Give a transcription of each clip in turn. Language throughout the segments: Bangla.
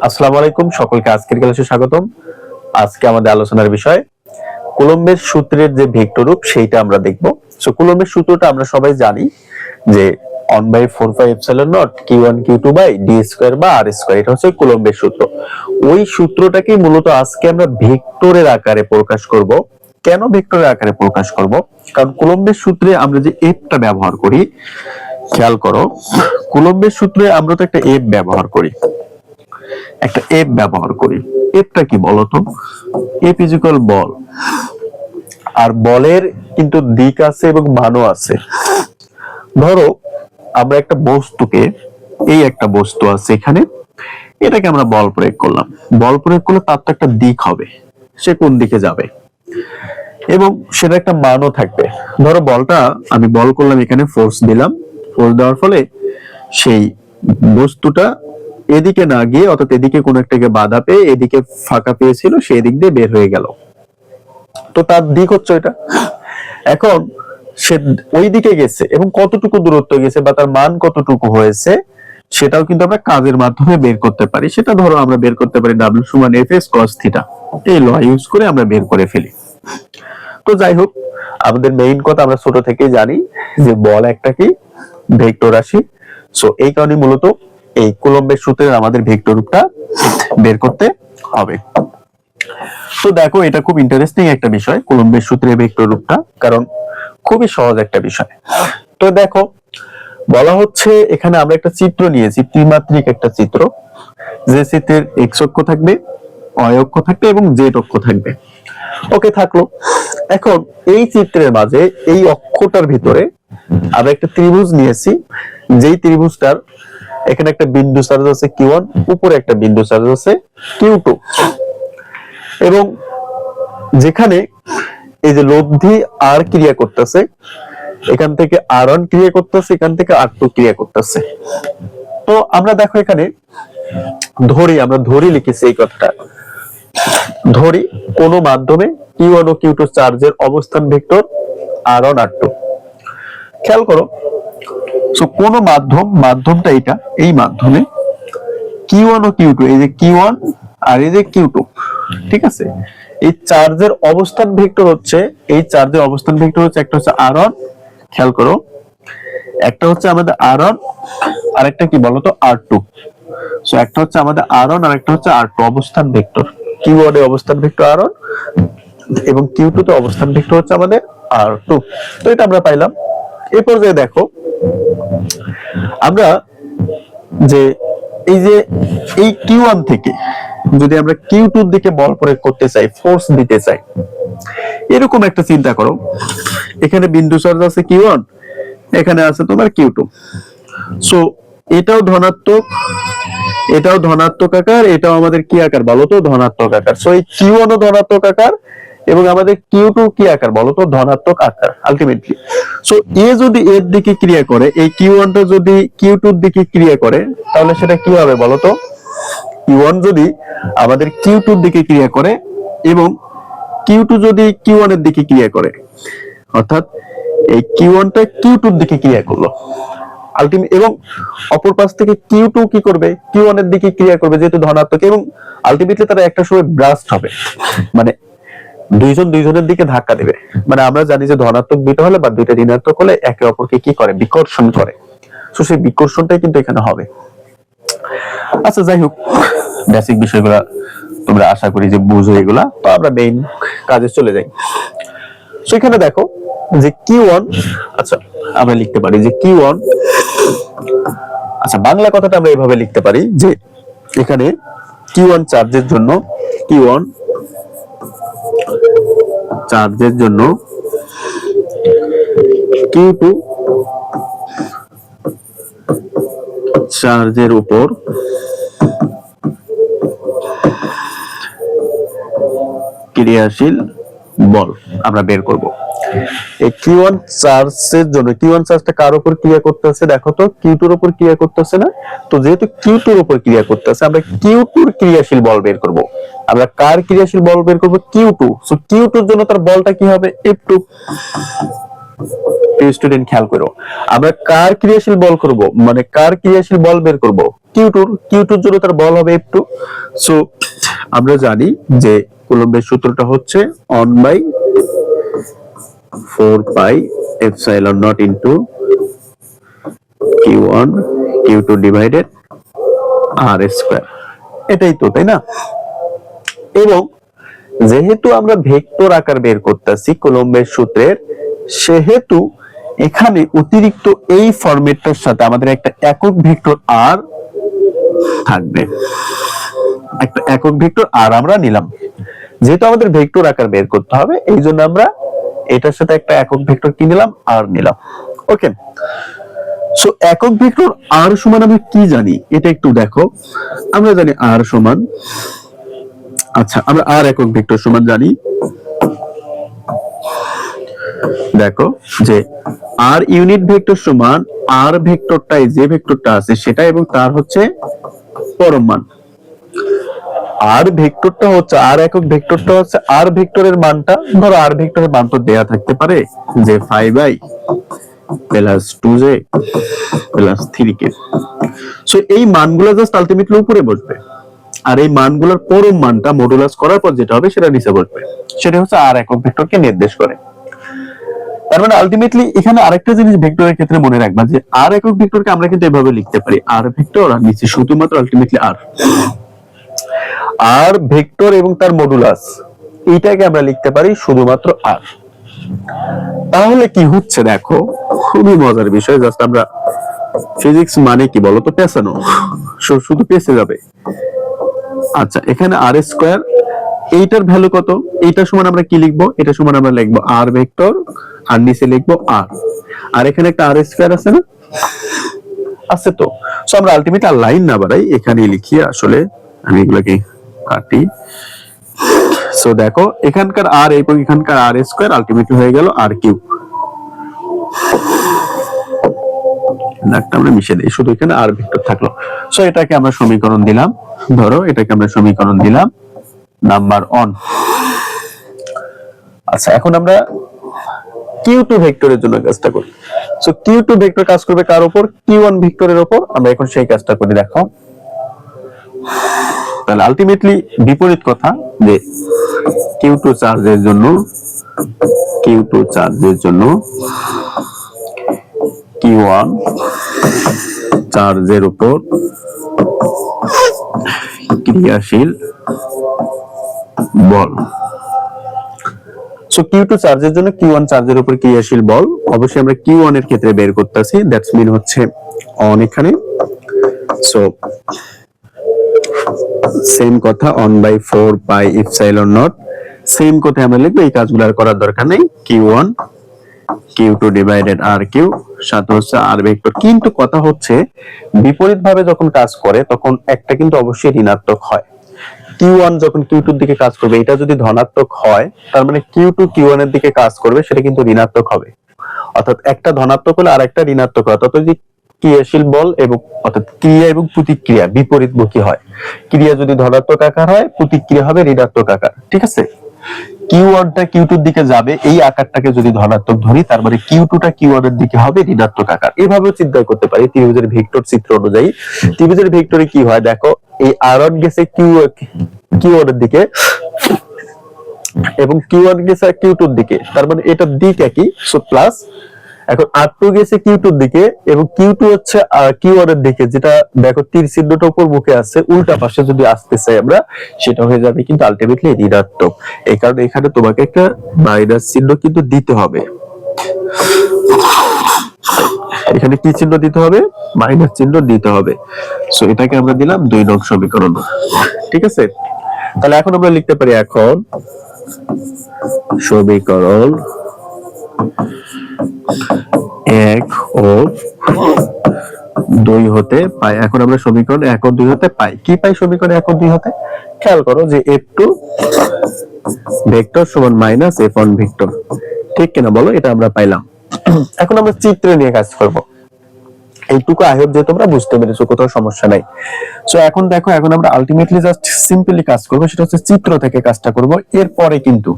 আসসালামু আলাইকুম, সকলকে আজকের ক্লাসে স্বাগতম। আজকে আমাদের আলোচনার বিষয় কুলম্বের সূত্রের যে ভেক্টর রূপ সেইটা আমরা দেখব। সো কুলম্বের সূত্রটা আমরা সবাই জানি যে 1/4πε0 q1 q2 d স্কয়ার বা r স্কয়ার, এটা হচ্ছে কুলম্বের সূত্র। ওই সূত্রটাকে মূলত আজকে আমরা ভেক্টরের আকারে প্রকাশ করব। কেন ভেক্টরের আকারে প্রকাশ করব? কারণ কুলম্বের সূত্রে আমরা যে এফটা ব্যবহার করি, খেয়াল করো, কুলম্বের সূত্রে আমরা তো একটা এফ ব্যবহার করি, এফটা কি বলতো? এফ ইজ ইকুয়াল বল। আর বলের কিন্তু দিক আছে এবং মানও আছে। ধরো আমরা একটা বস্তুকে, এই একটা বস্তু আছে এখানে, এটাকে আমরা বল প্রয়োগ করলাম। বল প্রয়োগ করলে তার তো একটা দিক হবে, সে কোন দিকে যাবে, এবং সেটা একটা মানও থাকবে। ধরো বলটা আমি বল করলাম, এখানে ফোর্স দিলাম, ফোর্স দেওয়ার ফলে সেই বস্তুটা এদিকে না গিয়ে, অর্থাৎ এদিকে কোন একটাকে বাধা পেয়ে এদিকে ফাঁকা পেয়েছিল, সেই দিক দিয়ে বের হয়ে গেল। তো তার দিক হচ্ছে এটা। এখন সে ওই দিকে গেছে এবং কতটুকু দূরত্ব গেছে বা তার মান কতটুকু হয়েছে সেটাও কিন্তু আমরা কাজের মাধ্যমে বের করতে পারি। সেটা ধরো আমরা বের করতে পারি W সমান Fs cos θ, এই ল ইউজ করে আমরা বের করে ফেলি। তো যাই হোক, আমাদের মেইন কথা আমরা ছোট থেকেই জানি যে বল একটা কি ভেক্টর রাশি। সো এই কারণে মূলত এই কুলম্বের সূত্রের আমাদের ভেক্টর রূপটা বের করতে হবে। তো দেখো, এটা খুব ইন্টারেস্টিং একটা বিষয় কুলম্বের সূত্রের ভেক্টর রূপটা, কারণ খুবই সহজ একটা বিষয়। তো দেখো, বলা হচ্ছে এখানে আমরা একটা চিত্র নিয়েছি, ত্রিমাত্রিক একটা চিত্র, যে চিত্রের এক্স অক্ষ থাকবে, ওয়াই অক্ষ থাকবে এবং জেড অক্ষ থাকবে। ওকে, থাকলো। এখন এই চিত্রের মাঝে এই অক্ষটার ভিতরে আমরা একটা ত্রিভুজ নিয়েছি, যেই ত্রিভুজটার এখানে একটা বিন্দু চার্জ আছে Q1, উপরে একটা বিন্দু চার্জ আছে Q2, এবং যেখানে এই যে লব্ধি আর ক্রিয়া করতেছে, এখান থেকে R1 ক্রিয়া করতেছে, এখান থেকে R2 ক্রিয়া করতেছে। তো আমরা দেখো এখানে আমরা ধরি লিখেছি এই কথাটা, ধরি কোন মাধ্যমে Q1 ও Q2 চার্জের অবস্থান ভেক্টর R1 R2। খেয়াল করো, সো কোন মাধ্যমটা এটা, এই মাধ্যমে Q1 ও Q2, এই যে Q1 আর এই যে Q2, ঠিক আছে, এই চার্জের অবস্থান ভেক্টর হচ্ছে, একটা হচ্ছে R1, খেয়াল করো, একটা হচ্ছে আমাদের R1, আরেকটা কি বলতো R2। সো একটা হচ্ছে আমাদের R1 আর একটা হচ্ছে R2 অবস্থান ভেক্টর। Q1 এর অবস্থান ভেক্টর R1 এবং Q2 তে অবস্থান ভেক্টর হচ্ছে আমাদের R2। তো এটা আমরা পাইলাম। এই পর্যায়ে দেখো, আমরা যে এই যে এই Q1 থেকে যদি আমরা Q2 এর দিকে বল প্রয়োগ করতে চাই, ফোর্স দিতে চাই, এরকম একটা চিন্তা করো, এখানে বিন্দু চার্জ আছে Q1, এখানে আছে তোমার Q2। সো এটাও ধনাত্মক আকার, এটাও আমাদের কি আকার বলতো? ধনাত্মক আকার। সো এই Q1 ও ধনাত্মক আকার এবং আমাদের Q2 কি আকার বলতো? ধনাত্মক আকার আলটিমেটলি। সো এ যদি এর দিকে ক্রিয়া করে, এই Q1 টা যদি Q2 এর দিকে ক্রিয়া করে, তাহলে সেটা কি হবে বলতো? Q1 যদি আমাদের Q2 এর দিকে ক্রিয়া করে এবং Q2 যদি Q1 এর দিকে ক্রিয়া করে, অর্থাৎ এই Q1 টা Q2 এর দিকে ক্রিয়া করলো এবং অপর পাশ থেকে Q2 কি করবে? Q1 এর দিকে ক্রিয়া করবে, যেহেতু ধনাত্মক, এবং আলটিমেটলি তারা একটা সময় ব্রাস্ট হবে, মানে দুইজনের দিকে ধাক্কা দেবে। মানে আমরা জানি যে ধনাত্মক দুইটা হলে বা দুইটা ঋণাত্মক হলে একে অপরকে কি করে? বিকর্ষণ করে। তো সেই বিকর্ষণটাই কিন্তু এখানে হবে। আচ্ছা, যাই হোক, বেসিক বিষয়গুলো তোমরা আশা করি যে বুঝো এগুলা। তো আমরা মেইন কাজে চলে যাই। সেখানে দেখো যে Q1, আচ্ছা আমরা লিখতে পারি যে Q1, আচ্ছা বাংলা কথাটা আমরা এইভাবে লিখতে পারি যে এখানে Q1 চার্জের জন্য Q2 চার্জের উপর ক্রিয়াশীল বল আমরা বের করব। এই Q1 চার্জের জন্য, Q1 চার্জটা কার উপর ক্রিয়া করতেছে? দেখো তো, Q2 এর উপর ক্রিয়া করতেছে না? তো যেহেতু Q2 এর উপর ক্রিয়া করতেছে, আমরা Q2 এর ক্রিয়াশীল বল বের করব। আমরা কার ক্রিয়াশীল বল বের করব? Q2। সো Q2 এর জন্য তার বলটা কি হবে? F2। স্টুডেন্ট খেয়াল করো, আমরা কার ক্রিয়াশীল বল করব, মানে কার ক্রিয়াশীল বল বের করব, কিউ2 জন্য তার বল হবে F2। সো আমরা জানি যে কুলম্বের সূত্রটা হচ্ছে 1/4πε0 into Q1 Q2 divided R square, এটাই তো, তাই না? এবং যেহেতু আমরা ভেক্টর আকার বের করতেছি কুলম্বের সূত্রের, সেহেতু এখানে অতিরিক্ত এই ফরম্যাটটার সাথে আমাদের একটা একক ভেক্টর আর থাকবে, একটা একক ভেক্টর আর আমরা নিলাম। যেহেতু আমাদের ভেক্টর আকার বের করতে হবে, এই জন্য আমরা এটার সাথে একটা একক ভেক্টর কি নিলাম, আর নিলাম। ওকে, সো একক ভেক্টর আর সমান আমরা কি জানি এটা একটু দেখো। আমরা জানি আর সমান, আচ্ছা আমরা আর একক ভেক্টর সমান জানি, দেখো যে আর ইউনিট ভেক্টর সমান আর ভেক্টরটাই যে ভেক্টরটা আছে সেটা এবং তার হচ্ছে পরম মান। আর ভেক্টরটা হচ্ছে, আর একক ভেক্টরটা হচ্ছে আর ভেক্টরের মানটা, ধরো আর ভেক্টরের মান তো দেয়া থাকতে পারে যে 5i plus 2j plus 3k। So এই মানগুলো জাস্ট আলটিমেটলি উপরে বসবে, আর এই মানগুলোর পরম মানটা মডুলাস করার পর যেটা হবে সেটা নিচে বসবে, সেটা হচ্ছে আর একক ভেক্টরকে নির্দেশ করে। তার মানে আলটিমেটলি এখানে আরেকটা জিনিস ভেক্টরের ক্ষেত্রে মনে রাখবা যে আর একক ভেক্টরকে আমরা কিন্তু এভাবে লিখতে পারি, আর ভেক্টর আর নিচে শুধুমাত্র আলটিমেটলি আর, আর ভেক্টর এবং তার মডুলাস এইটাকে আমরা লিখতে পারি শুধুমাত্র আর। তাহলে কি হচ্ছে দেখো, খুবই মজার বিষয়, জাস্ট আমরা ফিজিক্স মানে কি বলতো, পেছানো, শুধু পেছে যাবে। আচ্ছা এখানে আর স্কয়ার, এইটার ভ্যালু কত, এইটার সমান আমরা কি লিখবো, এটা সমান আমরা লিখবো আর ভেক্টর আর নিচে লিখবো আর, আর এখানে একটা আর স্কয়ার আছে না, আছে তো। সো আমরা আলটিমেটলি আর লাইন না বাড়াই, এখানেই লিখি, আসলে আমি এগুলোকে কাটি। সো দেখো এখানকার আর এবং এখানকার আর স্কয়ার আলটিমেটলি হয়ে গেল আর কিউব। দাগটা আমরা মিশে দিই, শুধু এখানে আর ভেক্টর থাকলো। সো এটাকে আমরা সমীকরণ দিলাম, ধরো এটাকে আমরা সমীকরণ দিলাম নাম্বার 1। আচ্ছা এখন আমরা কিউ2 ভেক্টরের জন্য কাজটা করি। সো কিউ2 ভেক্টর কাজ করবে কার উপর, কিউ1 ভেক্টরের উপর। আমরা এখন সেই কাজটা করি, দেখো তাহলে আলটিমেটলি বিপরীত কথা যে কিউ2 চার্জের জন্য কিউ1 চার্জের উপর ক্রিয়াশীল বল। সো কিউ2 চার্জের জন্য কিউ1 চার্জের উপর ক্রিয়াশীল বল, অবশ্যই আমরা কিউ1 এর ক্ষেত্রে বের করতেছি, দ্যাটস মিন হচ্ছে অন এখানে। সো সেম কথা 1/4πε0, সেম কথা আমরা লিখবো, এই কাজগুলো আর করার দরকার নেই। কিউ1 কিউ2 ডিভাইডেড আর কিউ, সাথে হচ্ছে আর ভেক্টর। কিন্তু কথা হচ্ছে বিপরীত ভাবে যখন কাজ করে তখন একটা কিন্তু অবশ্যই ঋণাত্মক হয়। কিউ1 যখন কিউ2 এর দিকে কাজ করবে, এটা যদি ধনাত্মক হয় তার মানে কিউ2 কিউ1 এর দিকে কাজ করবে, সেটা কিন্তু ঋণাত্মক হবে। অর্থাৎ একটা ধনাত্মক হলে আরেকটা ঋণাত্মক হয়। অর্থাৎ যদি ক্রিয়াশীল বল এবং অর্থাৎ ক্রিয়া এবং প্রতিক্রিয়া বিপরীতমুখী হয়, ক্রিয়া যদি ধনাত্মক আকার হয়, প্রতিক্রিয়া হবে ঋণাত্মক আকার, ঠিক আছে? কিউ1টা কিউ2 এর দিকে যাবে, এই আকারটাকে যদি ধনাত্মক ধরি তার মানে কিউ2টা কিউ1 এর দিকে হবে ঋণাত্মক আকার। এভাবেও চিন্তা করতে পারি ত্রিভুজের ভেক্টর চিত্র অনুযায়ী। ত্রিভুজের ভেক্টরে কি হয় দেখো, এই আর1 গেছে কিউ1 এর দিকে এবং কিউ1 গেছে কিউ2 এর দিকে, তার মানে এটার দিক একই, সো প্লাস। এখন আর2 গেছে কিউ2 এর দিকে এবং কিউ2 হচ্ছে কিউ1 এর দিকে, যেটা দেখো তীর চিহ্নটা উপর মুখে আছে, উল্টা পাশে যদি আসতে চাই আমরা সেটা হয়ে যাবে কিন্তু আলটিমেটলি ঋণাত্মক। এই কারণে এখানে তোমাকে একটা মাইনাস চিহ্ন কিন্তু দিতে হবে। এখানে কি চিহ্ন দিতে হবে, মাইনাস চিহ্ন দিতে হবে। সো এটাকে আমরা দিলাম 2 নং সমীকরণ, ঠিক আছে? তাহলে এখন আমরা লিখতে পারি, এখন সমীকরণ 1 ও 2 হতে পাই। এখন আমরা সমীকরণ 1 ও 2 হতে পাই কি পাই, সমীকরণ 1 ও 2 হতে খেয়াল করো যে F2 ভেক্টর সমান মাইনাস F1 ভেক্টর, ঠিক কিনা বলো? এটা আমরা পাইলাম। এখন আমরা চিত্র নিয়ে কাজ করব। এইটুকু আই হোপ যে তোমরা বুঝতে পেরেছো, কোথাও সমস্যা নাই। সো এখন দেখো, এখন আমরা আলটিমেটলি জাস্ট সিম্পলি কাজ করব, সেটা হচ্ছে চিত্র থেকে কাজটা করব। এরপরে কিন্তু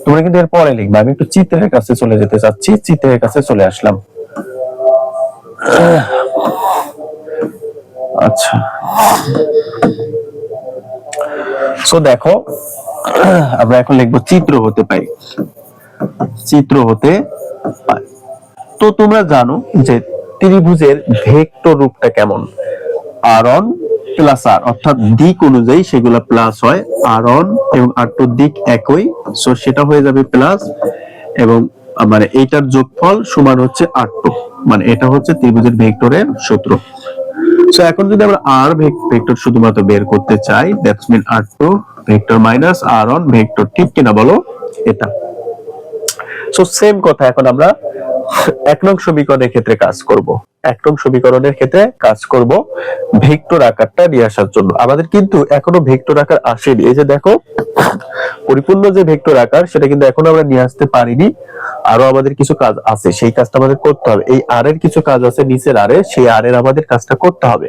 তোমরা কিন্তু এর পরে লিখবে। আমি একটু চিত্রের কাছে চলে যেতে চাচ্ছি, চিত্রের কাছে চলে আসলাম। আচ্ছা, সো দেখো আমরা এখন লিখবো চিত্র হতে পাই, চিত্র হতে পাই। তো তোমরা জানো যে ত্রিভুজের ভেক্টর রূপটা কেমন, r1 প্লাস r, অর্থাৎ দিক অনুযায়ী সেগুলা প্লাস হয়, r1 এবং r2 দিক একই, সো সেটা হয়ে যাবে প্লাস, এবং মানে এইটার যোগফল সমান হচ্ছে r2, মানে এটা হচ্ছে ত্রিভুজের ভেক্টরের সূত্র। সো এখন যদি আমরা r ভেক্টর শুধুমাত্র বের করতে চাই, that's mean r2 vector minus r1 vector, ঠিক কিনা বলো? এটা সো সেম কথা এখন আমরা এক নং সমীকরণের ক্ষেত্রে কাজ করব। এক নং সমীকরণের ক্ষেত্রে কাজ করব ভেক্টর আকারটা নিয়ে আসার জন্য। আমাদের কিন্তু এখনো ভেক্টর আকার আসেনি। এই যে দেখো পরিপূর্ণ যে ভেক্টর আকার সেটা কিন্তু এখনো আমরা নিয়ে আসতে পারিনি, আরো আমাদের কিছু কাজ আছে, সেই কাজটা আমাদের করতে হবে। এই আর এর কিছু কাজ আছে নিচের আর এর, সেই আর এর আমাদের কাজটা করতে হবে।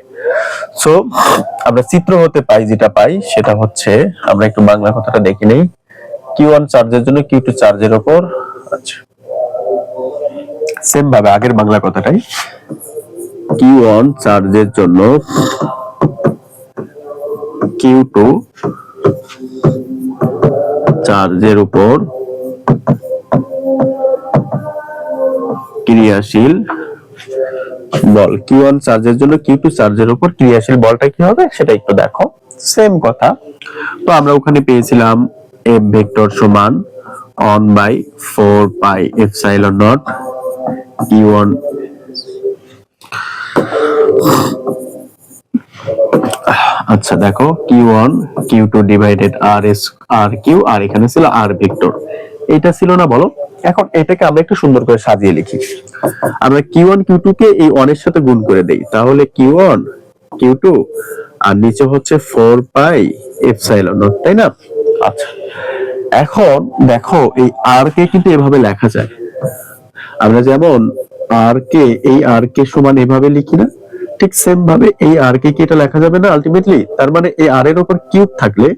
সো আমরা চিত্র হতে পাই যেটা পাই সেটা হচ্ছে, আমরা একটু বাংলা কথাটা দেখে নেই। Q1 চার্জের জন্য Q2 চার্জের উপর, আচ্ছা সেম ভাবে আগের বাংলা কথাটাই, Q1 চার্জের জন্য Q2 চার্জের উপর ক্রিয়াশীল বল। Q1 চার্জের জন্য Q2 চার্জের উপর ক্রিয়াশীল বলটা কি হবে সেটা একটু দেখো। সেম কথা, তো আমরা ওখানে পেয়েছিলাম F ভেক্টর সমান 1/4 পাই এপসাইলন নট Q1 আচ্ছা দেখো Q1 Q2 ডিভাইডেড RQ, আর এখানে ছিল R ভেক্টর, এটা ছিল না বলো? এখন এটাকে আমরা একটু সুন্দর করে সাজিয়ে লিখি। আমরা Q1 Q2 কে এই 1 এর সাথে গুণ করে দেই, তাহলে Q1 Q2 আর নিচে হচ্ছে 4 পাই এপসাইলন নট, তাই না? আচ্ছা এখন দেখো এই R কে কিন্তু এভাবে লেখা যায়, আমরা যেমন R কে এই R কে সমান এভাবে লিখি না, ঠিক সেম ভাবে এই আর কে কি এটা লেখা যাবে না আলটিমেটলি? তার মানে এই আর এর উপর কিউব থাকলে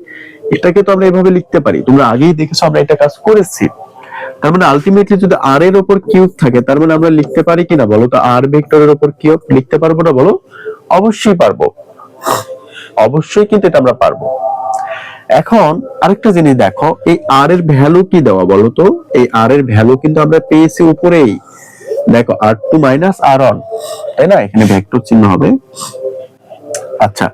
এটাকে তো আমরা এভাবে লিখতে পারি, তোমরা আগেই দেখেছো আমরা এটা কাজ করেছি। তার মানে আলটিমেটলি যদি আর এর উপর কিউব থাকে তার মানে আমরা লিখতে পারি কিনা বলো তো? আর ভেক্টরের উপর কিউব লিখতে পারবো না বলো? অবশ্যই পারবো, অবশ্যই কিন্তু এটা আমরা পারবো। এখন আরেকটা জিনিস দেখো, এই আর এর ভ্যালু কি দেওয়া বলো তো? এই আর এর ভ্যালু কিন্তু আমরা পেয়েছি উপরেই, দেখো r2 মাইনাস r1, তাই না? এখানে ভেক্টর চিহ্ন হবে। আচ্ছা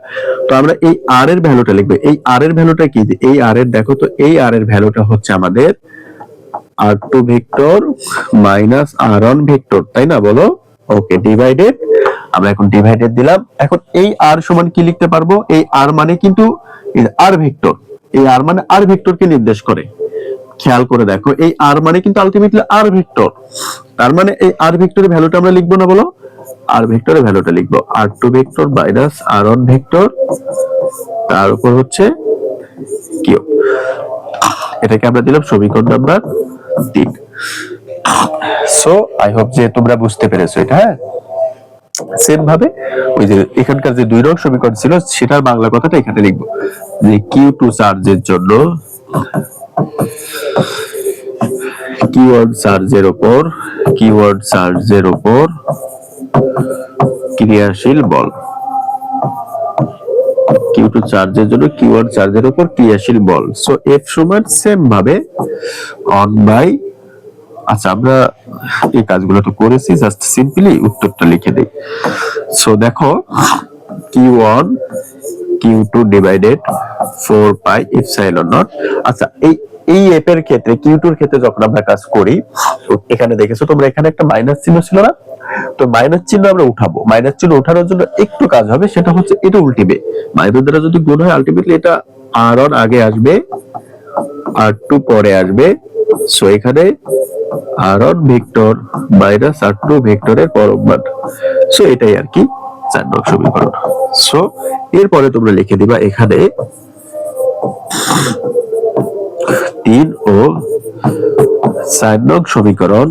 তো আমরা এই r এর ভ্যালুটা লিখবো। এই r এর ভ্যালুটা কি? এই r এর দেখো তো, এই r এর ভ্যালুটা হচ্ছে আমাদের r2 vector minus r1 vector, তাই না বলো? ওকে, ডিভাইডেড, আমরা এখন ডিভাইডেড দিলাম। এখন এই r সমান কি লিখতে পারবো? এই r মানে কিন্তু r ভেক্টর, এই r মানে r ভেক্টরকে নির্দেশ করে। খেয়াল করে দেখো এই r মানে কিন্তু আলটিমেটলি r ভেক্টর, তার মানে এই r ভেক্টরের ভ্যালুটা আমরা লিখবো না বলো? r ভেক্টরের ভ্যালুটা লিখবো r2 vector minus r1 vector, তার উপর হচ্ছে কিউ। এটাকে আমরা দিলাম সমীকরণ নাম্বার 3। সো আই হোপ যে তোমরা বুঝতে পেরেছো এটা। হ্যাঁ, সেম ভাবে ওই যে এখানকার যে 2 নং সমীকরণ ছিল সেটার বাংলা কথাটা এখানে লিখবো, যে Q2 চার্জের জন্য Q1 চার্জের উপর ক্রিয়াশীল বল, Q2 চার্জের জন্য Q1 চার্জের উপর ক্রিয়াশীল বল। সো F সমান সেম ভাবে 1 আচ্ছা আমরা এই কাজগুলো তো করেছি, জাস্ট সিম্পলি উত্তরটা লিখে দেই। সো দেখো Q1 Q2 divided 4 pi epsilon not. আচ্ছা এই এফ এর ক্ষেত্রে Q2 এর ক্ষেত্রে যখন আমরা কাজ করি, তো এখানে দেখেছো তোমরা এখানে একটা মাইনাস চিহ্ন ছিল না? তো মাইনাস চিহ্ন আমরা উঠাবো। মাইনাস চিহ্ন ওঠানোর জন্য একটু কাজ হবে, সেটা হচ্ছে এটা উল্টিবে। মাইনাস দ্বারা যদি গুণ হয় আলটিমেটলি এটা r1 আগে আসবে, r2 পরে আসবে। সো এখানে r1 ভেক্টর মাইনাস r2 ভেক্টরের পরম মান। সো এটাই আর কি 4 নং সমীকরণ। সো এরপরে তোমরা লিখে দিবা এখানে 3 ও 4 নং সমীকরণ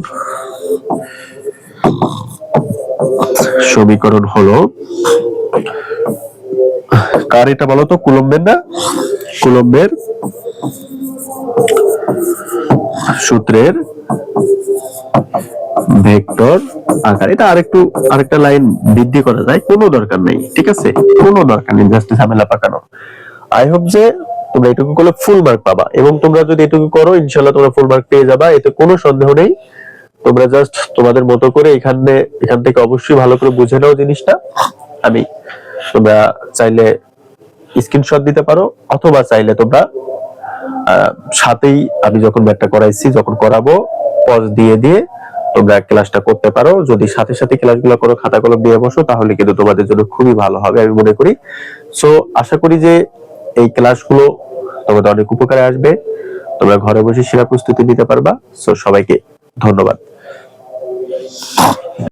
হলো কার? এটা বলো তো, কুলম্বের না? কুলম্বের সূত্রের ভেক্টর আকার। এটা আরেকটা লাইন বৃদ্ধি করা যায়, কোনো দরকার নেই, ঠিক আছে, কোনো দরকার নেই জাস্ট ঝামেলা পাকানোর। আই হোপ যে তোমরা এটুকু করলে ফুল মার্ক পাবা, এবং তোমরা যদি এটুকু করো ইনশাআল্লাহ তোমরা ফুল মার্ক পেয়ে যাবা, এতে কোনো সন্দেহ নেই। তোমরা জাস্ট তোমাদের মতো করে এখান থেকে অবশ্যই ভালো করে বুঝে নাও জিনিসটা। আমি তোমরা চাইলে স্ক্রিনশট দিতে পারো, অথবা চাইলে তোমরা সাথেই আমি যখন ম্যাথটা করাইছি, যখন করাবো পজ দিয়ে দিয়ে তোমরা ক্লাসটা করতে পারো। যদি সাথে সাথে ক্লাসগুলো করো, খাতা কলম নিয়ে বসো, তাহলে কিন্তু তোমাদের জন্য খুবই ভালো হবে আমি মনে করি। সো আশা করি যে এই ক্লাসগুলো তোমাদের অনেক উপকারে আসবে, তোমরা ঘরে বসে সেরা প্রস্তুতি নিতে পারবা। সো সবাইকে ধন্যবাদ।